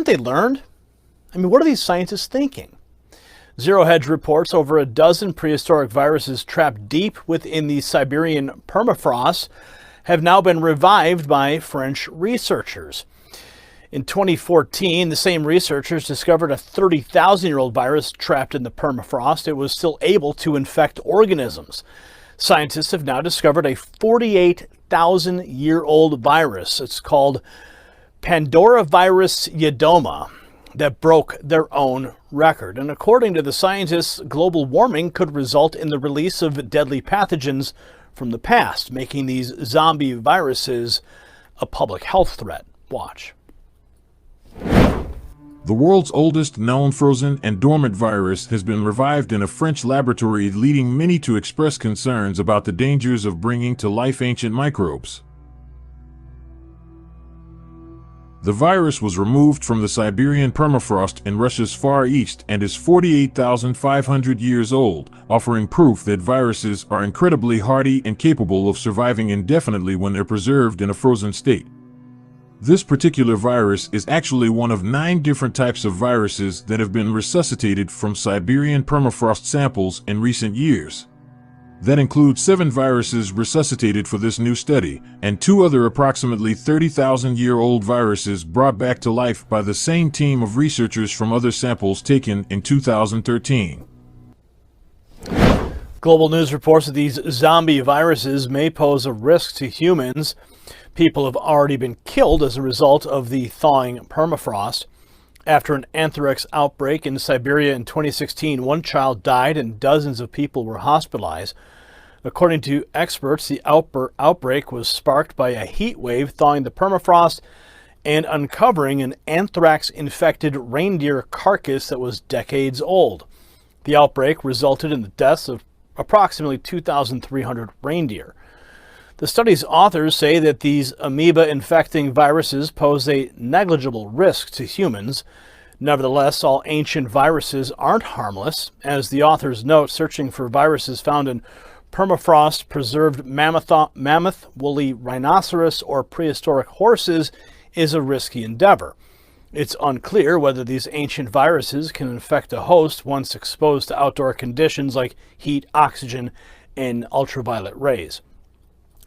haven't they learned? I mean, what are these scientists thinking? Zero Hedge reports over a dozen prehistoric viruses trapped deep within the Siberian permafrost have now been revived by French researchers. In 2014, the same researchers discovered a 30,000-year-old virus trapped in the permafrost. It was still able to infect organisms. Scientists have now discovered a 48,000-year-old virus. It's called Pandoravirus yedoma that broke their own record. And according to the scientists, global warming could result in the release of deadly pathogens from the past, making these zombie viruses a public health threat. Watch. The world's oldest known frozen and dormant virus has been revived in a French laboratory, leading many to express concerns about the dangers of bringing to life ancient microbes. The virus was removed from the Siberian permafrost in Russia's Far East and is 48,500 years old, offering proof that viruses are incredibly hardy and capable of surviving indefinitely when they're preserved in a frozen state. This particular virus is actually one of 9 different types of viruses that have been resuscitated from Siberian permafrost samples in recent years. That includes 7 viruses resuscitated for this new study, and 2 other approximately 30,000-year-old viruses brought back to life by the same team of researchers from other samples taken in 2013. Global News reports that these zombie viruses may pose a risk to humans. People have already been killed as a result of the thawing permafrost. After an anthrax outbreak in Siberia in 2016, 1 child died and dozens of people were hospitalized. According to experts, the outbreak was sparked by a heat wave thawing the permafrost and uncovering an anthrax-infected reindeer carcass that was decades old. The outbreak resulted in the deaths of approximately 2,300 reindeer. The study's authors say that these amoeba-infecting viruses pose a negligible risk to humans. Nevertheless, all ancient viruses aren't harmless. As the authors note, searching for viruses found in permafrost-preserved mammoth, woolly rhinoceros, or prehistoric horses is a risky endeavor. It's unclear whether these ancient viruses can infect a host once exposed to outdoor conditions like heat, oxygen, and ultraviolet rays.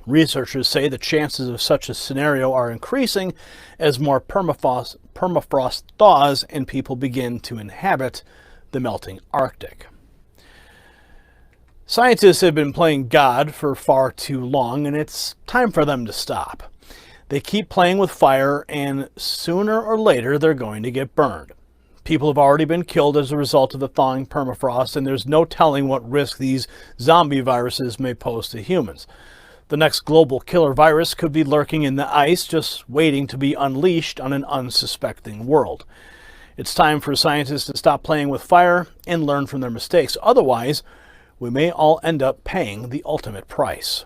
Researchers say the chances of such a scenario are increasing as more permafrost thaws and people begin to inhabit the melting Arctic. Scientists have been playing God for far too long, and it's time for them to stop. They keep playing with fire, and sooner or later they're going to get burned. People have already been killed as a result of the thawing permafrost, and there's no telling what risk these zombie viruses may pose to humans. The next global killer virus could be lurking in the ice, just waiting to be unleashed on an unsuspecting world. It's time for scientists to stop playing with fire and learn from their mistakes. Otherwise, we may all end up paying the ultimate price.